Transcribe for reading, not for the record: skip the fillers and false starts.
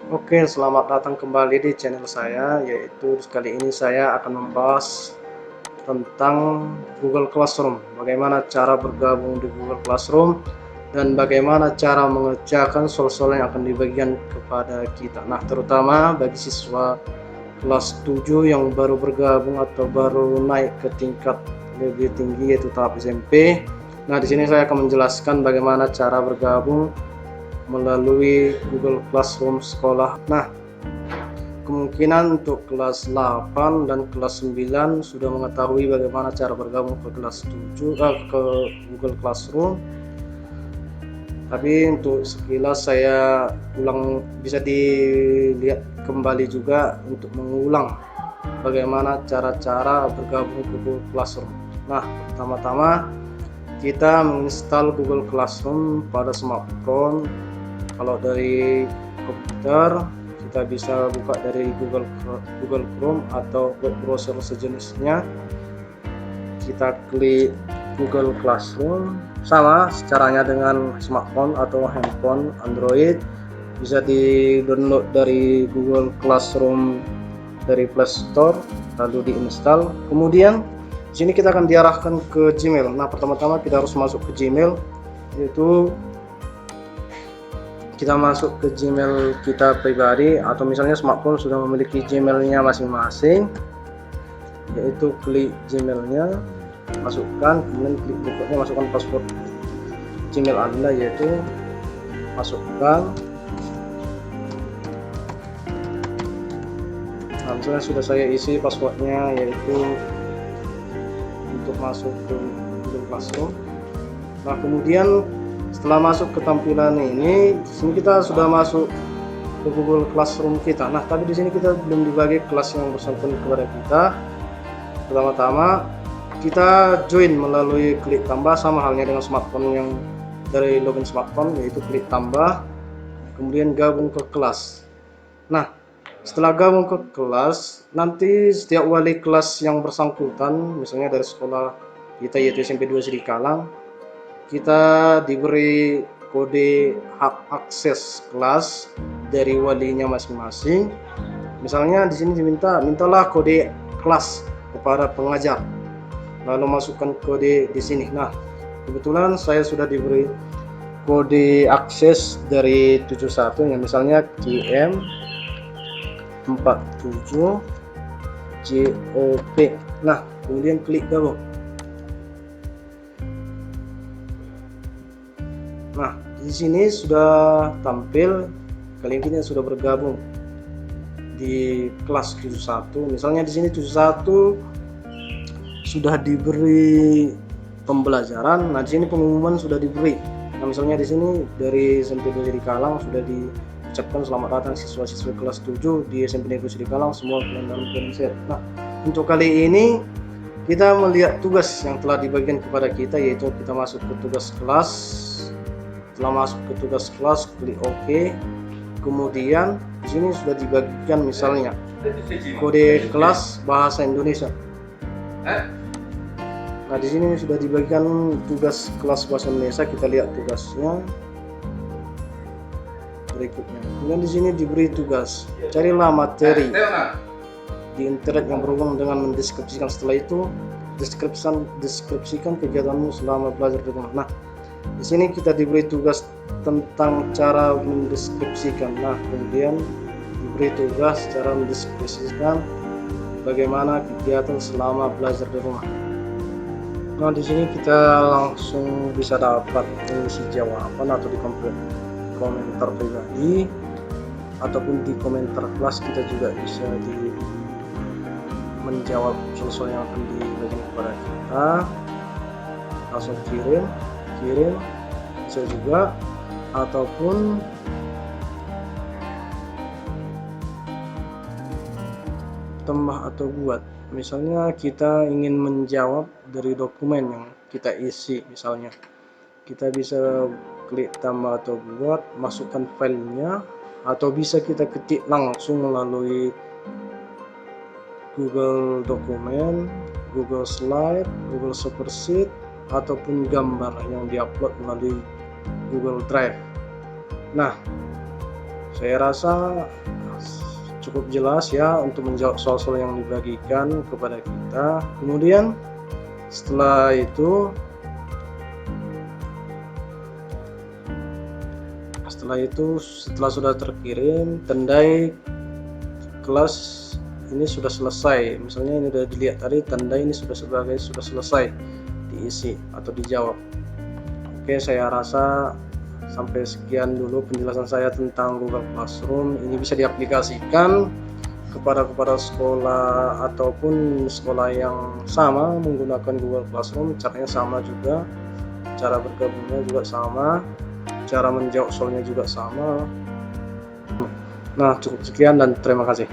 Oke, selamat datang kembali di channel saya, yaitu kali ini saya akan membahas tentang Google Classroom. Bagaimana cara bergabung di Google Classroom dan bagaimana cara mengerjakan soal-soal yang akan dibagikan kepada kita. Nah, terutama bagi siswa kelas 7 yang baru bergabung atau baru naik ke tingkat lebih tinggi yaitu tahap SMP. Nah, di sini saya akan menjelaskan bagaimana cara bergabung melalui Google Classroom sekolah. Nah, kemungkinan untuk kelas 8 dan kelas 9 sudah mengetahui bagaimana cara bergabung ke kelas 7 ke Google Classroom. Tapi untuk sekilas saya ulang, bisa dilihat kembali juga untuk mengulang bagaimana cara-cara bergabung ke Google Classroom. Nah, pertama-tama kita menginstal Google Classroom pada smartphone. Kalau dari komputer kita bisa buka dari Google Chrome atau web browser sejenisnya. Kita klik Google Classroom, sama caranya dengan smartphone atau handphone Android. Bisa di download dari Google Classroom dari Play Store lalu diinstal. Kemudian di sini kita akan diarahkan ke Gmail. Nah, pertama-tama kita harus masuk ke Gmail, yaitu kita masuk ke Gmail kita pribadi, atau misalnya smartphone sudah memiliki Gmailnya masing-masing, yaitu klik Gmailnya, masukkan, kemudian klik berikutnya masukkan password Gmail Anda, yaitu masukkan. Nah, misalnya sudah saya isi passwordnya, yaitu untuk masuk ke Google Classroom. Nah, kemudian setelah masuk ke tampilan ini, di sini kita sudah masuk ke Google Classroom kita. Nah, tapi di sini kita belum dibagi kelas yang bersangkutan kepada kita. Pertama-tama kita join melalui klik tambah, sama halnya dengan smartphone yang dari login smartphone, yaitu klik tambah, kemudian gabung ke kelas. Nah, setelah gabung ke kelas, nanti setiap wali kelas yang bersangkutan, misalnya dari sekolah kita yaitu SMP 2 Sidikalang, kita diberi kode hak akses kelas dari walinya masing-masing. Misalnya di sini mintalah kode kelas kepada pengajar, lalu masukkan kode di sini. Nah, kebetulan saya sudah diberi kode akses dari 71, yang misalnya GM 47 JOP. Nah, kemudian klik gabung. Nah, di sini sudah tampil kalian kita sudah bergabung di kelas 71. Misalnya di sini 71 sudah diberi pembelajaran. Nah, di sini pengumuman sudah diberi. Nah, misalnya di sini dari SMP Negeri Sidikalang sudah diucapkan selamat datang siswa-siswa kelas 7 di SMP Negeri Sidikalang, semua kalian dalam keadaan sehat. Nah, untuk kali ini kita melihat tugas yang telah dibagikan kepada kita, yaitu kita masuk ke tugas kelas. Setelah masuk ke tugas kelas, klik OK. Kemudian di sini sudah dibagikan misalnya kode kelas bahasa Indonesia. Nah, di sini sudah dibagikan tugas kelas bahasa Indonesia. Kita lihat tugasnya berikutnya. Kemudian di sini diberi tugas, carilah materi di internet yang berhubungan dengan mendeskripsikan. Setelah itu deskripsikan kegiatanmu selama belajar di rumah. Nah, di sini kita diberi tugas tentang cara mendeskripsikan. Nah, kemudian diberi tugas cara mendeskripsikan bagaimana kegiatan selama belajar di rumah. Nah, di sini kita langsung bisa dapat mengisi jawaban atau di komentar pribadi ataupun di komentar kelas. Kita juga bisa menjawab soal yang akan diberikan kepada kita. Langsung kirim bisa juga, ataupun tambah atau buat. Misalnya kita ingin menjawab dari dokumen yang kita isi, misalnya kita bisa klik tambah atau buat, masukkan filenya, atau bisa kita ketik langsung melalui Google Dokumen, Google Slide, Google Spreadsheet, ataupun gambar yang diupload melalui Google Drive. Nah, Saya rasa cukup jelas ya untuk menjawab soal-soal yang dibagikan kepada kita. Kemudian setelah sudah terkirim, tandai kelas ini sudah selesai. Misalnya ini sudah dilihat tadi, tandai ini sudah selesai diisi atau dijawab. Oke, saya rasa sampai sekian dulu penjelasan saya tentang Google Classroom. Ini bisa diaplikasikan kepada sekolah ataupun sekolah yang sama menggunakan Google Classroom. Caranya sama juga, cara bergabungnya juga sama, cara menjawab soalnya juga sama. Nah, cukup sekian dan terima kasih.